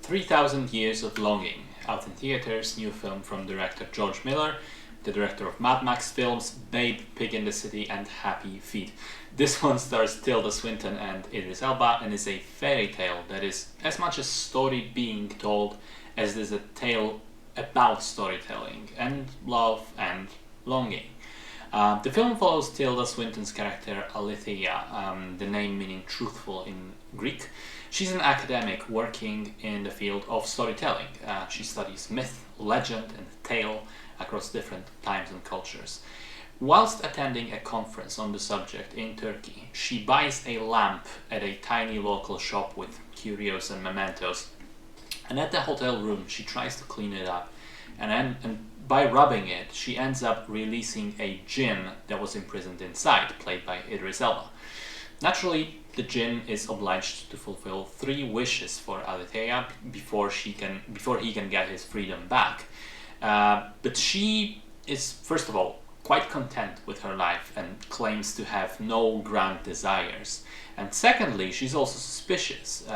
3,000 Years of Longing, out in theaters, new film from director George Miller, the director of Mad Max films, Babe, Pig in the City and Happy Feet. This one stars Tilda Swinton and Idris Elba and is a fairy tale that is as much a story being told as it is a tale about storytelling and love and longing. The film follows Tilda Swinton's character Alethea, the name meaning truthful in Greek. She's an academic working in the field of storytelling. She studies myth, legend and tale across different times and cultures. Whilst attending a conference on the subject in Turkey, she buys a lamp at a tiny local shop with curios and mementos. And at the hotel room, she tries to clean it up. And by rubbing it, she ends up releasing a Djinn that was imprisoned inside, played by Idris Elba. Naturally, the Djinn is obliged to fulfill 3 wishes for Alethea before he can get his freedom back. But she is, first of all, quite content with her life and claims to have no grand desires. And secondly, she's also suspicious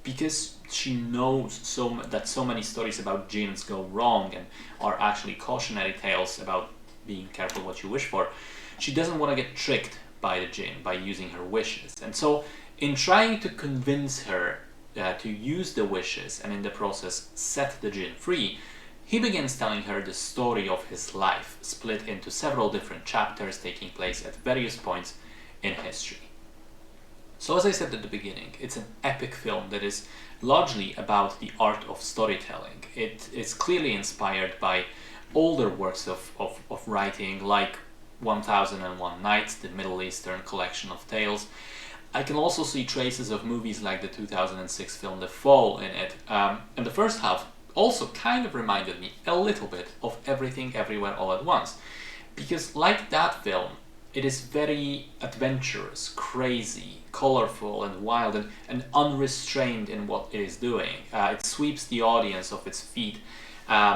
because she knows that so many stories about jinns go wrong and are actually cautionary tales about being careful what you wish for. She doesn't want to get tricked by the jinn by using her wishes. And so in trying to convince her to use the wishes and in the process set the jinn free, he begins telling her the story of his life, split into several different chapters taking place at various points in history. So as I said at the beginning, it's an epic film that is largely about the art of storytelling. It is clearly inspired by older works of writing like 1001 Nights, the Middle Eastern collection of tales. I can also see traces of movies like the 2006 film The Fall in it. And the first half also kind of reminded me a little bit of Everything Everywhere All at Once. Because like that film, it is very adventurous, crazy, colorful and wild and unrestrained in what it is doing. It sweeps the audience off its feet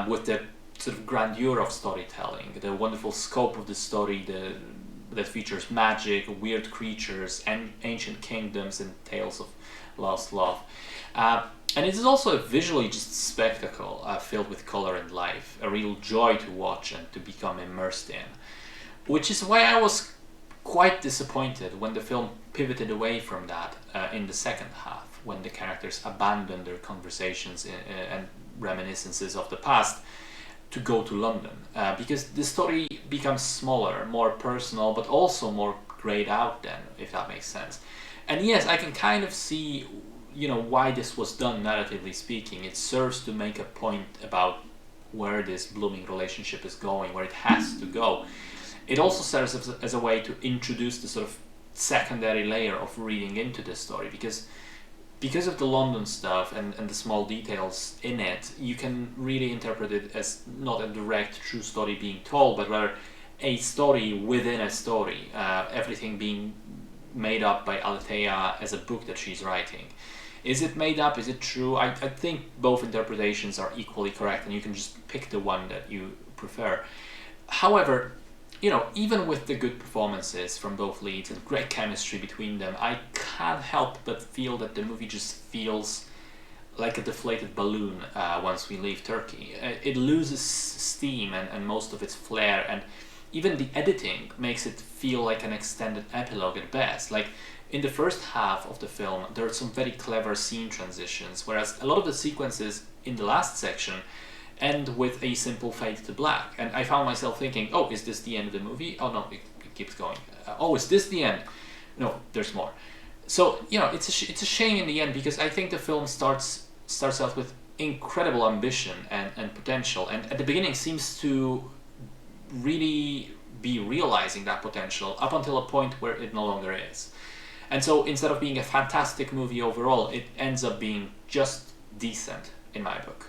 with the sort of grandeur of storytelling, the wonderful scope of the story that features magic, weird creatures, and ancient kingdoms and tales of lost love. And it is also a visually just spectacle filled with color and life, a real joy to watch and to become immersed in. Which is why I was quite disappointed when the film pivoted away from that in the second half, when the characters abandoned their conversations and reminiscences of the past to go to London, because the story becomes smaller, more personal, but also more grayed out then, if that makes sense. And yes, I can kind of see, why this was done narratively speaking. It serves to make a point about where this blooming relationship is going, where it has to go. It also serves as a way to introduce the sort of secondary layer of reading into the story, because of the London stuff and the small details in it, you can really interpret it as not a direct true story being told, but rather a story within a story, everything being made up by Alethea as a book that she's writing. Is it made up? Is it true? I think both interpretations are equally correct and you can just pick the one that you prefer. However, even with the good performances from both leads and great chemistry between them, I can't help but feel that the movie just feels like a deflated balloon once we leave Turkey. It loses steam and most of its flair, and even the editing makes it feel like an extended epilogue at best. Like in the first half of the film, there are some very clever scene transitions, whereas a lot of the sequences in the last section end with a simple fade to black. And I found myself thinking, oh, is this the end of the movie? Oh no, it keeps going. Oh, is this the end? No, there's more. So, it's a shame in the end, because I think the film starts out with incredible ambition and potential, and at the beginning seems to really be realizing that potential up until a point where it no longer is. And so instead of being a fantastic movie overall, it ends up being just decent in my book.